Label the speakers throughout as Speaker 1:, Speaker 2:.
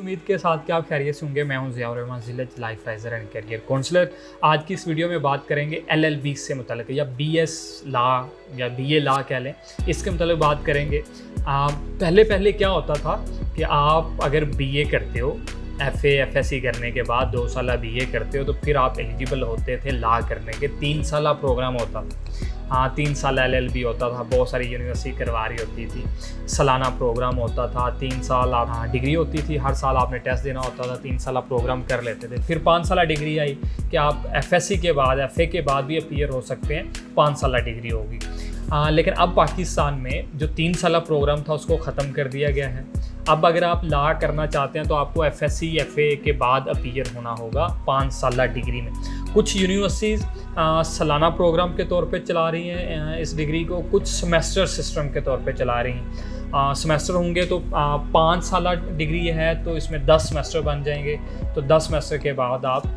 Speaker 1: उम्मीद के साथ कि आप खैरियत से होंगे। मैं हूं ज़ियाउर रहमान, ज़िलज़ life adviser and career counsellor. आज की इस वीडियो में बात करेंगे LLB से मुतल्लिक या BS लॉ या BA लॉ कह लें, इसके मुतल्लिक बात करेंगे। पहले क्या होता था कि आप अगर BA करते हो, FA FSC करने के बाद 2 साल BA करते हो तो फिर आप एलिजिबल होते थे लॉ करने के। 3 साल प्रोग्राम होता था। 3 साल LLB होता था, बहुत सारी यूनिवर्सिटी करवा रही होती थी। सालाना प्रोग्राम होता था, 3 साल आप डिग्री होती थी, हर साल आपने टेस्ट देना होता था, 3 साल प्रोग्राम कर लेते थे। फिर 5 साल डिग्री आई कि आप FSC के बाद FA के बाद भी अपीयर हो सकते हैं, 5 साल डिग्री होगी। लेकिन अब पाकिस्तान में जो 3 साल प्रोग्राम था उसको ख़त्म कर दिया गया है। अब अगर आप लॉ करना चाहते हैं तो आपको FSC FA के बाद अपीयर होना होगा 5 साल डिग्री में। कुछ यूनिवर्सिटीज़ सालाना प्रोग्राम के तौर पे चला रही हैं इस डिग्री को, कुछ सेमेस्टर सिस्टम के तौर पे चला रही हैं। सेमेस्टर होंगे तो 5 साल डिग्री है तो इसमें 10 सेमेस्टर बन जाएंगे, तो 10 सेमेस्टर के बाद आप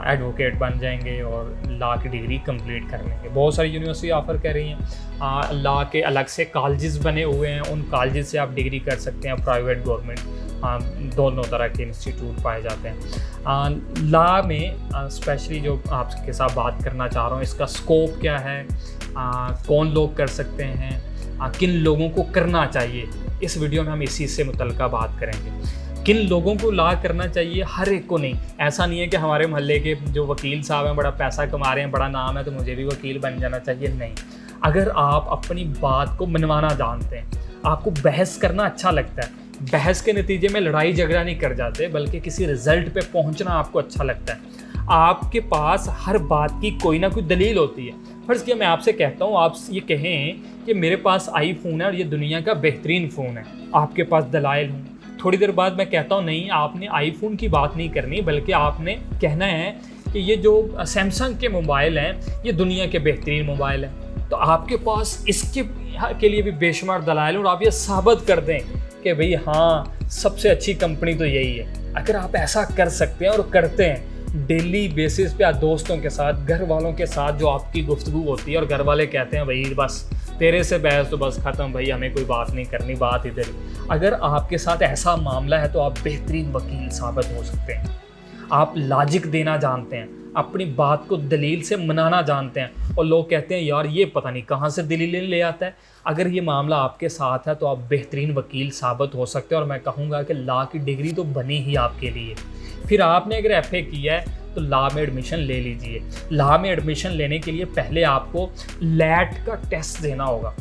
Speaker 1: एडवोकेट बन जाएंगे और लॉ की डिग्री कंप्लीट कर लेंगे। बहुत सारी यूनिवर्सिटी ऑफ़र कर रही हैं। लॉ के अलग से कॉलेजेस बने हुए हैं, उन कॉलेजेस से आप डिग्री कर सकते हैं। प्राइवेट गवर्नमेंट दोनों तरह के इंस्टीट्यूट पाए जाते हैं। लॉ में स्पेशली जो आपके साथ बात करना चाह रहा हूँ, इसका स्कोप क्या है, कौन लोग कर सकते हैं, किन लोगों को करना चाहिए, इस वीडियो में हम इसी से मुतल्लिका बात करेंगे। किन लोगों को लॉ करना चाहिए, हर एक को नहीं। ऐसा नहीं है कि हमारे मोहल्ले के जो वकील साहब हैं बड़ा पैसा कमा रहे हैं, बड़ा नाम है, तो मुझे भी वकील बन जाना चाहिए, नहीं। अगर आप अपनी बात को मनवाना जानते हैं, आपको बहस करना अच्छा लगता है, बहस के नतीजे में लड़ाई झगड़ा नहीं कर जाते बल्कि किसी रिज़ल्ट पे पहुंचना आपको अच्छा लगता है, आपके पास हर बात की कोई ना कोई दलील होती है। फर्ज़ किया मैं आपसे कहता हूँ, आप ये कहें कि मेरे पास iPhone है और ये दुनिया का बेहतरीन फ़ोन है, आपके पास दलाइल हों। थोड़ी देर बाद मैं कहता हूँ नहीं, आपने iPhone की बात नहीं करनी, बल्कि आपने कहना है कि ये जो सैमसंग के मोबाइल हैं ये दुनिया के बेहतरीन मोबाइल हैं। तो आपके पास इसके के लिए भी बेशुमार दलाइल और आप ये साबित कर दें कि भाई हाँ, सबसे अच्छी कंपनी तो यही है। अगर आप ऐसा कर सकते हैं और करते हैं डेली बेसिस पे, दोस्तों के साथ, घर वालों के साथ जो आपकी गुफ्तगू होती है और घर वाले कहते हैं भाई बस तेरे से बहस तो बस ख़त्म भाई, हमें कोई बात नहीं करनी, बात इधर ही। अगर आपके साथ ऐसा मामला है तो आप बेहतरीन वकील साबित हो सकते हैं। आप लॉजिक देना जानते हैं, अपनी बात को दलील से मनाना जानते हैं, और लोग कहते हैं यार ये पता नहीं कहाँ से दलीलें ले आता है। अगर ये मामला आपके साथ है तो आप बेहतरीन वकील साबित हो सकते हैं। और मैं कहूँगा कि लॉ की डिग्री तो बनी ही आपके लिए। फिर आपने अगर FA किया है तो लॉ में एडमिशन ले लीजिए। लॉ में एडमिशन लेने के लिए पहले आपको लैट का टेस्ट देना होगा,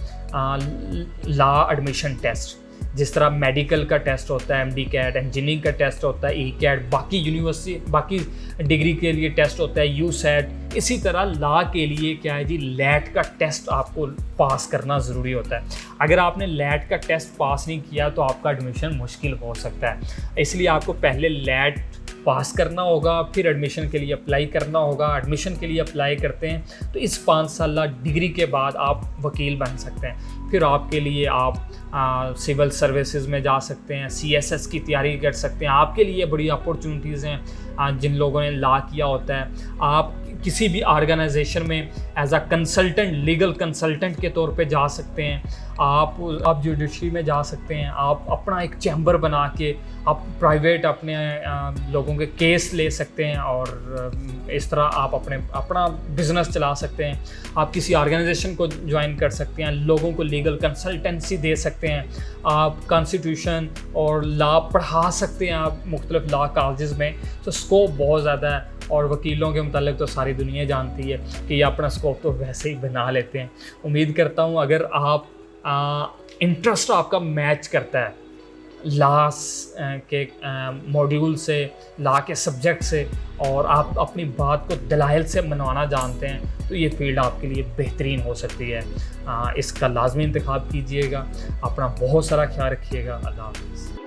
Speaker 1: लॉ एडमिशन टेस्ट। जिस तरह मेडिकल का टेस्ट होता है MD कैट, इंजीनियरिंग का टेस्ट होता है ECAT, बाकी यूनिवर्सिटी बाकी डिग्री के लिए टेस्ट होता है USAT, इसी तरह लॉ के लिए क्या है जी, लैट का टेस्ट आपको पास करना ज़रूरी होता है। अगर आपने लैट का टेस्ट पास नहीं किया तो आपका एडमिशन मुश्किल हो सकता है। इसलिए आपको पहले लैट पास करना होगा, फिर एडमिशन के लिए अप्लाई करना होगा। एडमिशन के लिए अप्लाई करते हैं तो इस 5 साल डिग्री के बाद आप वकील बन सकते हैं। फिर आपके लिए आप सिविल सर्विसेज में जा सकते हैं, CSS की तैयारी कर सकते हैं। आपके लिए बड़ी अपॉर्चुनिटीज़ हैं जिन लोगों ने लॉ किया होता है। आप किसी भी ऑर्गेनाइजेशन में as a consultant, legal consultant के तौर पे जा सकते हैं। आप जुडिशरी में जा सकते हैं। आप अपना एक चैम्बर बना के आप प्राइवेट अपने लोगों के केस ले सकते हैं और इस तरह आप अपना बिज़नेस चला सकते हैं। आप किसी ऑर्गेनाइजेशन को ज्वाइन कर सकते हैं, लोगों को लीगल कंसल्टेंसी दे सकते हैं। आप कॉन्स्टिट्यूशन और लॉ पढ़ा सकते हैं आप मुख्तलिफ लॉ कॉलेजेस में। तो स्कोप बहुत ज़्यादा है और वकीलों के मुतालिक तो सारी दुनिया जानती है कि ये अपना स्कोप तो वैसे ही बना लेते हैं। उम्मीद करता हूँ अगर आप इंटरेस्ट आपका मैच करता है लॉ के मॉड्यूल से, लॉ के सब्जेक्ट से, और आप अपनी बात को दलाइल से मनवाना जानते हैं, तो ये फील्ड आपके लिए बेहतरीन हो सकती है। इसका लाजमी इंतखाब कीजिएगा। अपना बहुत सारा ख्याल रखिएगा। अल्लाह हाफ़िज़।